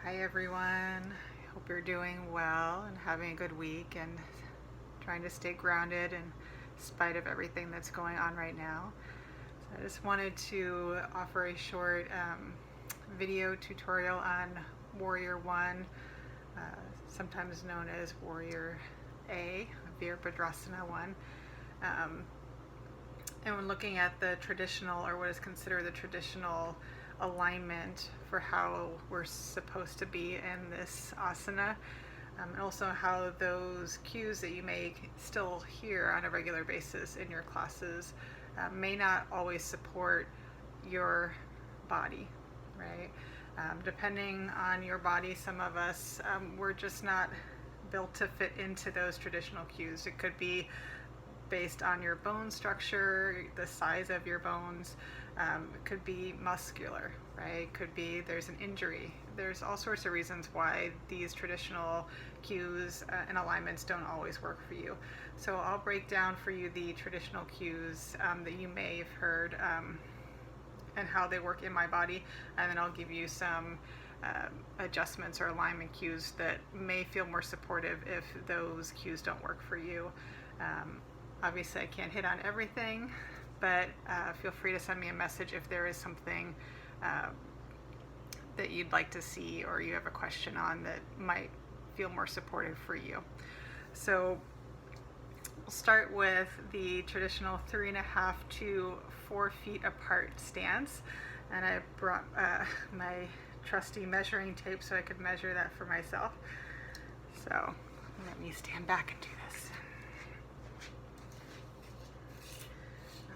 Hi everyone. I hope you're doing well and having a good week and trying to stay grounded in spite of everything that's going on right now. So I just wanted to offer a short video tutorial on Warrior 1, sometimes known as Warrior A, Virabadrasana 1. And when looking at the traditional, or what is considered the traditional alignment for how we're supposed to be in this asana, and also how those cues that you may still hear on a regular basis in your classes may not always support your body, right? Depending on your body, some of us, we're just not built to fit into those traditional cues. It could be based on your bone structure, the size of your bones. It could be muscular, right? It could be there's an injury. There's all sorts of reasons why these traditional cues and alignments don't always work for you. So I'll break down for you the traditional cues that you may have heard and how they work in my body, and then I'll give you some adjustments or alignment cues that may feel more supportive if those cues don't work for you. Obviously, I can't hit on everything, but feel free to send me a message if there is something that you'd like to see or you have a question on that might feel more supportive for you. So we'll start with the traditional 3.5 to 4 feet apart stance. And I brought my trusty measuring tape so I could measure that for myself. So let me stand back and do this.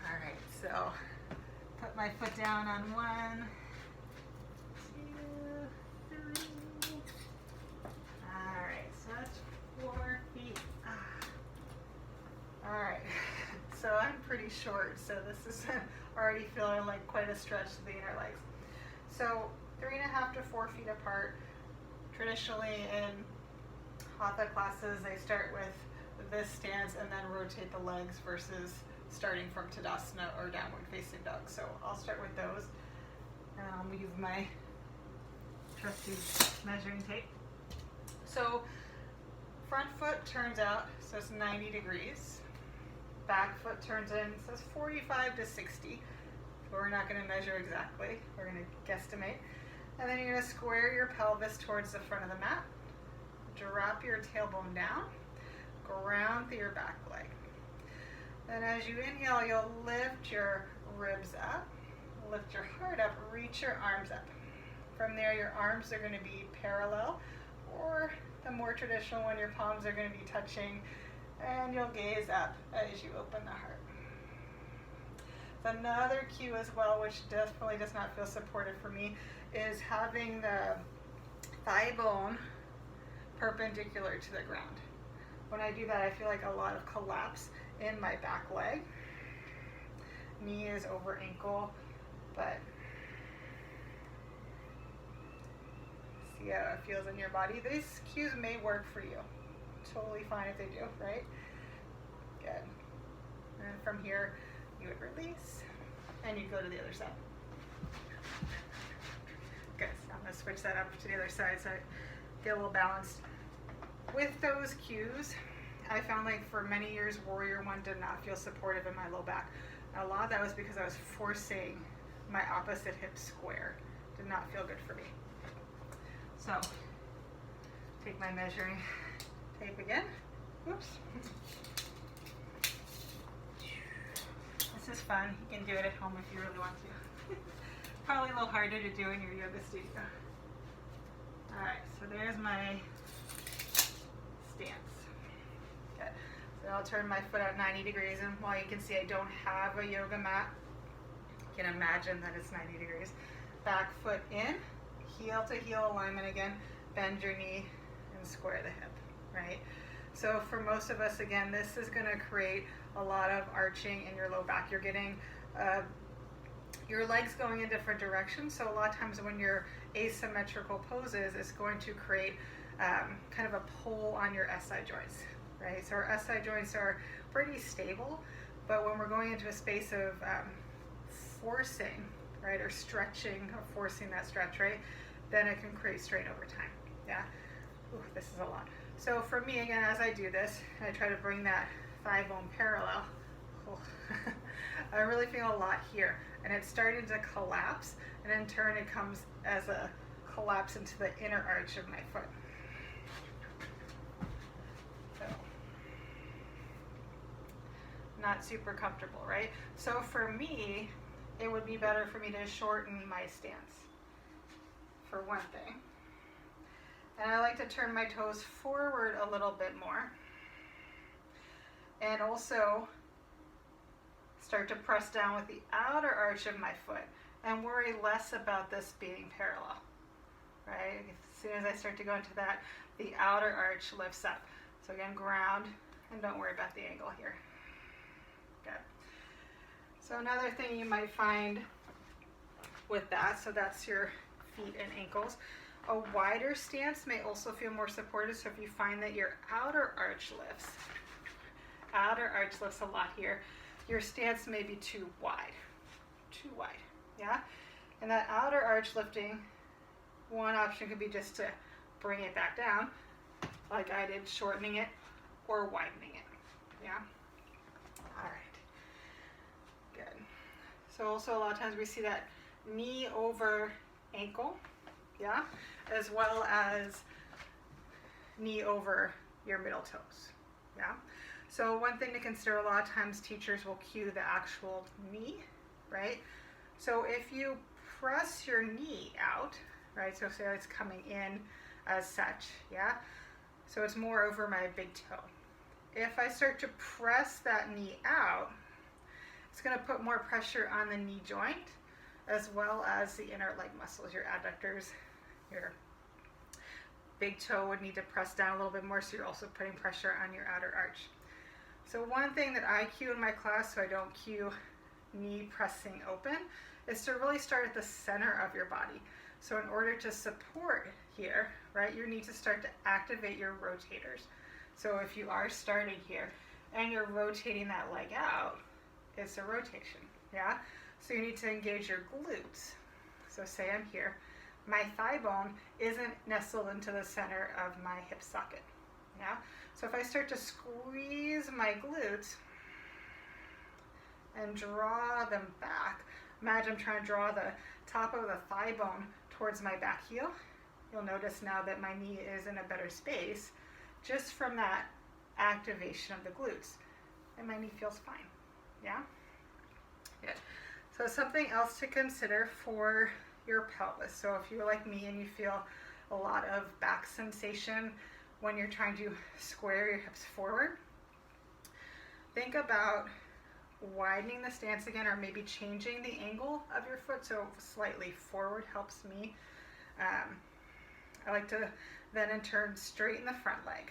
Alright, so put my foot down on 1, 2, 3. Alright, so that's 4 feet. Alright, so I'm pretty short, so this is already feeling like quite a stretch to the inner legs. So 3.5 to 4 feet apart. Traditionally in hatha classes, they start with this stance and then rotate the legs versus starting from Tadasana or downward facing dog. So I'll start with those. And I'll use my trusty measuring tape. So front foot turns out, so it's 90 degrees. Back foot turns in, so it's 45 to 60. But we're not going to measure exactly. We're going to guesstimate. And then you're going to square your pelvis towards the front of the mat. Drop your tailbone down. Ground through your back leg. Then as you inhale, you'll lift your ribs up, lift your heart up, reach your arms up. From there, your arms are going to be parallel, or the more traditional one, your palms are going to be touching, and you'll gaze up as you open the heart. Another cue as well, which definitely does not feel supportive for me, is having the thigh bone perpendicular to the ground. When I do that, I feel like a lot of collapse in my back leg. Knee is over ankle, but see how it feels in your body. These cues may work for you. Totally fine if they do, right? Good. And from here, you would release, and you go to the other side. Good. So I'm going to switch that up to the other side so I get a little balanced. With those cues, I found like for many years, Warrior 1 did not feel supportive in my low back. And a lot of that was because I was forcing my opposite hip square. Did not feel good for me. So, take my measuring tape again. Whoops. This is fun. You can do it at home if you really want to. Probably a little harder to do in your yoga studio. Alright, so there's my stance. Good. So I'll turn my foot out 90 degrees, and while you can see I don't have a yoga mat, you can imagine that it's 90 degrees. Back foot in, heel to heel alignment again, bend your knee and square the hip, right? So for most of us, again, this is going to create a lot of arching in your low back. You're getting your legs going in different directions, so a lot of times when you're asymmetrical poses, it's going to create kind of a pull on your SI joints, right? So our SI joints are pretty stable, but when we're going into a space of forcing, right, or stretching, or forcing that stretch, right, then it can create strain over time. Yeah. Ooh, this is a lot. So for me, again, as I do this, I try to bring that thigh bone parallel. Oh. I really feel a lot here, and it's starting to collapse, and in turn it comes as a collapse into the inner arch of my foot. So, not super comfortable, right? So for me, it would be better for me to shorten my stance, for one thing. And I like to turn my toes forward a little bit more. And also start to press down with the outer arch of my foot and worry less about this being parallel, right? As soon as I start to go into that, the outer arch lifts up. So again, ground, and don't worry about the angle here. Good. So another thing you might find with that, so that's your feet and ankles. A wider stance may also feel more supported. So if you find that your outer arch lifts a lot here, your stance may be too wide, yeah? And that outer arch lifting, one option could be just to bring it back down, like I did, shortening it or widening it, yeah? All right, good. So also a lot of times we see that knee over ankle, yeah? As well as knee over your middle toes, yeah? So one thing to consider, a lot of times teachers will cue the actual knee, right? So if you press your knee out, right? So say it's coming in as such, yeah? So it's more over my big toe. If I start to press that knee out, it's gonna put more pressure on the knee joint as well as the inner leg muscles, your adductors, your big toe would need to press down a little bit more, so you're also putting pressure on your outer arch. So one thing that I cue in my class, so I don't cue knee pressing open, is to really start at the center of your body. So in order to support here, right, you need to start to activate your rotators. So if you are starting here and you're rotating that leg out, it's a rotation, yeah? So you need to engage your glutes. So say I'm here, my thigh bone isn't nestled into the center of my hip socket, yeah? So if I start to squeeze my glutes and draw them back, imagine I'm trying to draw the top of the thigh bone towards my back heel. You'll notice now that my knee is in a better space just from that activation of the glutes. And my knee feels fine, yeah? Good. So something else to consider for your pelvis. So if you're like me and you feel a lot of back sensation when you're trying to square your hips forward, think about widening the stance again, or maybe changing the angle of your foot so slightly forward helps me. I like to then in turn straighten the front leg.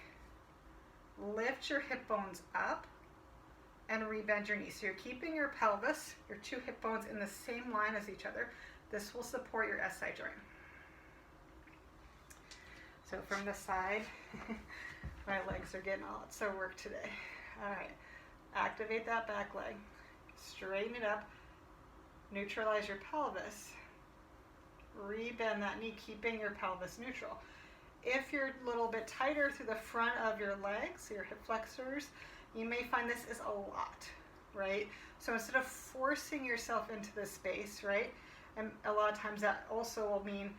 Lift your hip bones up and rebend your knees. So you're keeping your pelvis, your two hip bones in the same line as each other. This will support your SI joint. So from the side, my legs are getting all lots of work today. All right, activate that back leg, straighten it up, neutralize your pelvis, rebend that knee, keeping your pelvis neutral. If you're a little bit tighter through the front of your legs, your hip flexors, you may find this is a lot, right? So instead of forcing yourself into this space, right? And a lot of times that also will mean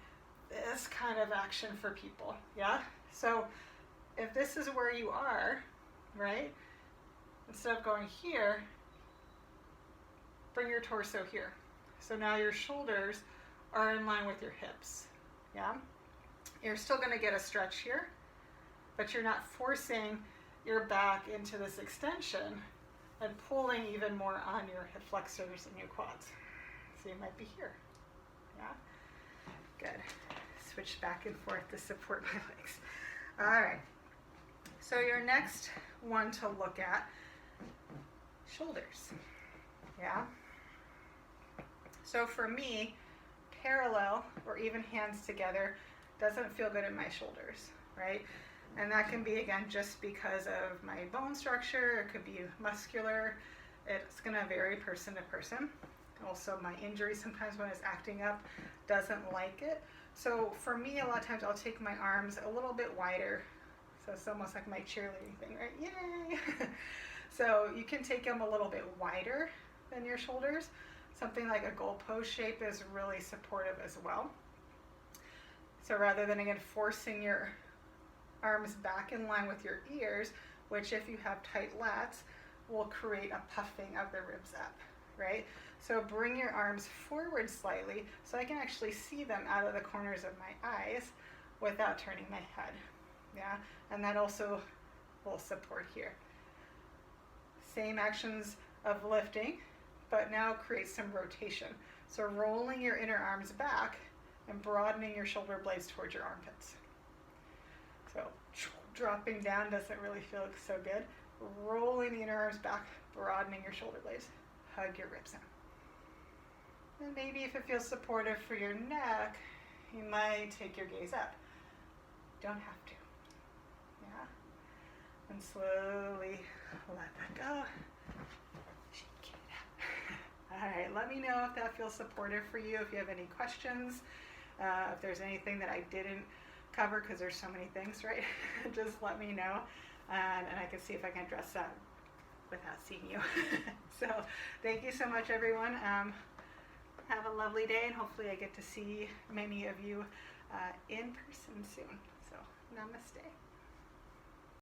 this kind of action for people, yeah? So if this is where you are, right? Instead of going here, bring your torso here. So now your shoulders are in line with your hips, yeah? You're still gonna get a stretch here, but you're not forcing your back into this extension and pulling even more on your hip flexors and your quads. So you might be here, yeah? Good. Switch back and forth to support my legs. All right. So your next one to look at, shoulders, yeah? So for me, parallel or even hands together doesn't feel good in my shoulders, right? And that can be, again, just because of my bone structure. It could be muscular. It's gonna vary person to person. Also, my injury sometimes when it's acting up doesn't like it. So for me, a lot of times I'll take my arms a little bit wider. So it's almost like my cheerleading thing, right? Yay! So you can take them a little bit wider than your shoulders. Something like a goalpost shape is really supportive as well. So rather than, again, forcing your arms back in line with your ears, which if you have tight lats, will create a puffing of the ribs up, right? So bring your arms forward slightly so I can actually see them out of the corners of my eyes without turning my head, yeah? And that also will support here. Same actions of lifting, but now create some rotation. So rolling your inner arms back and broadening your shoulder blades towards your armpits. So dropping down doesn't really feel so good. Rolling the inner arms back, broadening your shoulder blades. Hug your ribs in. And maybe if it feels supportive for your neck, you might take your gaze up. Don't have to. Yeah? And slowly let that go. Shake it. All right, let me know if that feels supportive for you. If you have any questions, if there's anything that I didn't cover, because there's so many things, right? Just let me know, and I can see if I can address that without seeing you. So thank you so much, everyone. Have a lovely day, and hopefully I get to see many of you in person soon. So namaste.